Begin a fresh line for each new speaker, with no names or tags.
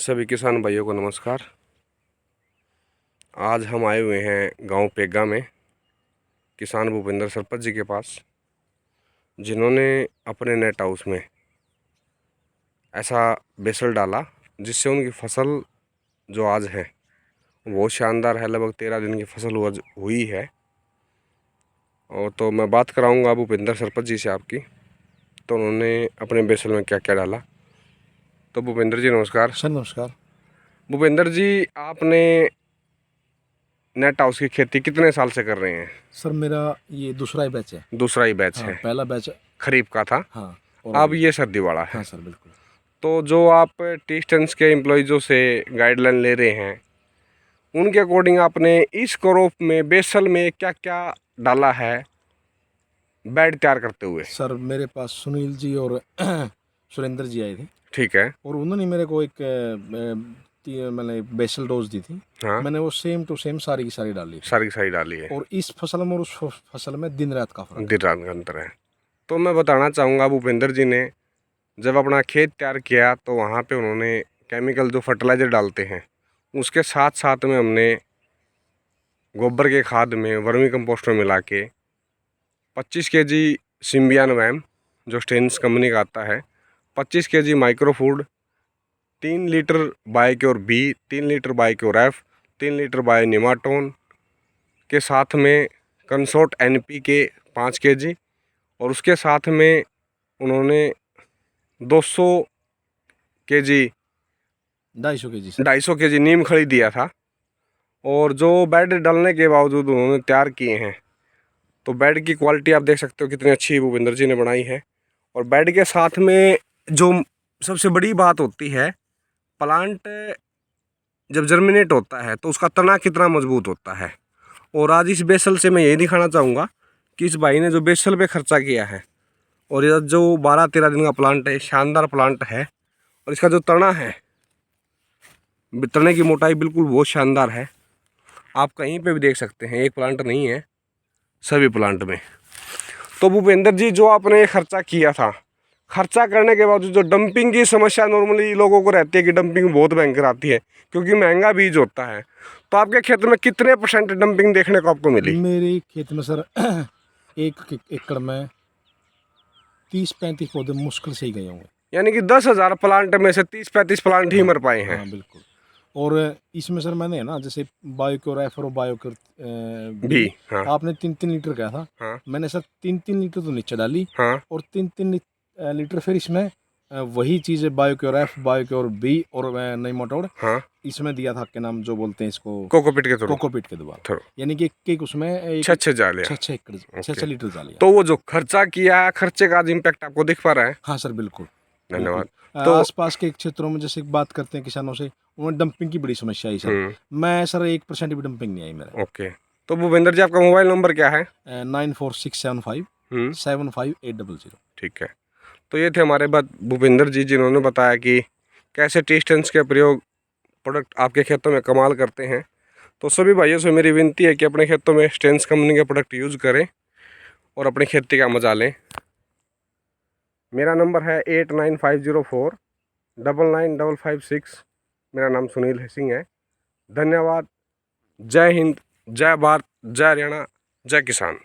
सभी किसान भाइयों को नमस्कार। आज हम आए हुए हैं गांव पेगा में किसान भूपेंद्र सरपंच जी के पास, जिन्होंने अपने नेट हाउस में ऐसा बेसल डाला जिससे उनकी फसल जो आज है बहुत शानदार है। लगभग 13 दिन की फसल हुई है। और तो मैं बात कराऊंगा भूपेंद्र सरपंच जी से आपकी, तो उन्होंने अपने बेसल में क्या क्या डाला। तो भूपेंद्र जी नमस्कार।
सर नमस्कार।
भूपेंद्र जी, आपने नेट हाउस की खेती कितने साल से कर रहे हैं?
सर मेरा ये दूसरा ही बैच है।
दूसरा ही बैच
हाँ,
है।
पहला बैच
खरीफ का था।
हाँ। और
अब ये सर्दी वाला है।
हाँ सर बिल्कुल।
तो जो आप टी स्टेंस के एम्प्लॉयज़ों से गाइडलाइन ले रहे हैं, उनके अकॉर्डिंग आपने इस क्रॉप में बेसल में क्या क्या डाला है बेड तैयार करते हुए?
सर मेरे पास सुनील जी और सुरेंद्र जी आए थे।
ठीक है।
और उन्होंने मेरे को एक मैंने बेसल डोज दी थी।
हाँ,
मैंने वो सेम टू सेम सारी की सारी डाली थी।
सारी की सारी डाली है।
और इस फसल में और उस फसल में दिन रात का फर्क है।
दिन रात का अंतर है। तो मैं बताना चाहूँगा, भूपेंद्र जी ने जब अपना खेत तैयार किया तो वहाँ पे उन्होंने केमिकल जो फर्टिलाइज़र डालते हैं उसके साथ साथ में हमने गोबर के खाद में वर्मी कंपोस्ट में मिला के 25 केजी सिम्बियान वैम जो स्टेन्स कंपनी का आता है, 25 KG micro food, 3 litre biocure B, 3 litre biocure F, 3 litre bio nematon के साथ में कंसोर्ट NPK 5 केजी, और उसके साथ में उन्होंने 200 केजी 250 केजी नीम खली दिया था। और जो बेड डालने के बावजूद उन्होंने तैयार किए हैं, तो बेड की क्वालिटी आप देख सकते हो कितनी अच्छी भूपेंद्र जी ने बनाई है। और बेड के साथ में जो सबसे बड़ी बात होती है, प्लांट जब जर्मिनेट होता है तो उसका तना कितना मजबूत होता है। और आज इस बेसल से मैं यही दिखाना चाहूँगा कि इस भाई ने जो बेसल पे खर्चा किया है, और यह जो 12-13 दिन का प्लांट है, शानदार प्लांट है। और इसका जो तना है, तने की मोटाई बिल्कुल बहुत शानदार है। आप कहीं पे भी देख सकते हैं, एक प्लांट नहीं है, सभी प्लांट में। तो भूपेंद्र जी, जो आपने खर्चा किया था, खर्चा करने के बाद जो डंपिंग की समस्या नॉर्मली लोगों को रहती है कि डंपिंग बहुत भयंकर आती है क्योंकि महंगा बीज होता है, तो आपके खेत में कितने % डंपिंग देखने को आपको मिली?
मेरे खेत में सर एक एकड़ में 30-35 पौधे मुश्किल से ही गए होंगे।
यानी कि 10,000 प्लांट में से 30-35 प्लांट ही
हाँ
मर पाए हैं।
हाँ बिल्कुल। और इसमें सर मैंने है ना, जैसे बायोक्योर एफ और बायोक्योर
भी।
बी
हाँ
आपने 3-3 लीटर कहा था।
हाँ
मैंने सर 3-3 लीटर तो नीचे डाली।
हाँ
और 3-3 लीटर फिर इसमें वही चीज़ बायोक्योर एफ बायोक्योर बी और नेमाटोड
हाँ।
इसमें दिया था, क्या नाम जो बोलते हैं इसको,
कोकोपीट के थ्रू।
कोकोपीट के द्वारा।
थ्रू
यानी कि एक उसमें एक
6 जालियाँ।
6
ओके।
लीटर डालिया।
तो वो जो खर्चा किया, खर्चे का आज इम्पैक्ट आपको दिख पा रहा है?
हाँ सर बिल्कुल बिल्कुल।
धन्यवाद। तो
आसपास के क्षेत्रों में जैसे बात करते हैं किसानों से, उन्हें डंपिंग की बड़ी समस्या आई सर। मैं सर 1% भी डंपिंग नहीं आई मेरे।
ओके। तो भूपेंद्र जी, आपका मोबाइल नंबर क्या है?
9467575800।
ठीक है। तो ये थे हमारे बात भूपेंद्र जी, जिन्होंने बताया कि कैसे टी स्टेंस के प्रयोग प्रोडक्ट आपके खेतों में कमाल करते हैं। तो सभी भाइयों से मेरी विनती है कि अपने खेतों में स्टेंस कंपनी के प्रोडक्ट यूज़ करें और अपनी खेती का मजा लें। मेरा नंबर है 8950499556। मेरा नाम सुनील सिंह है। धन्यवाद। जय हिंद, जय भारत, जय हरियाणा, जय किसान।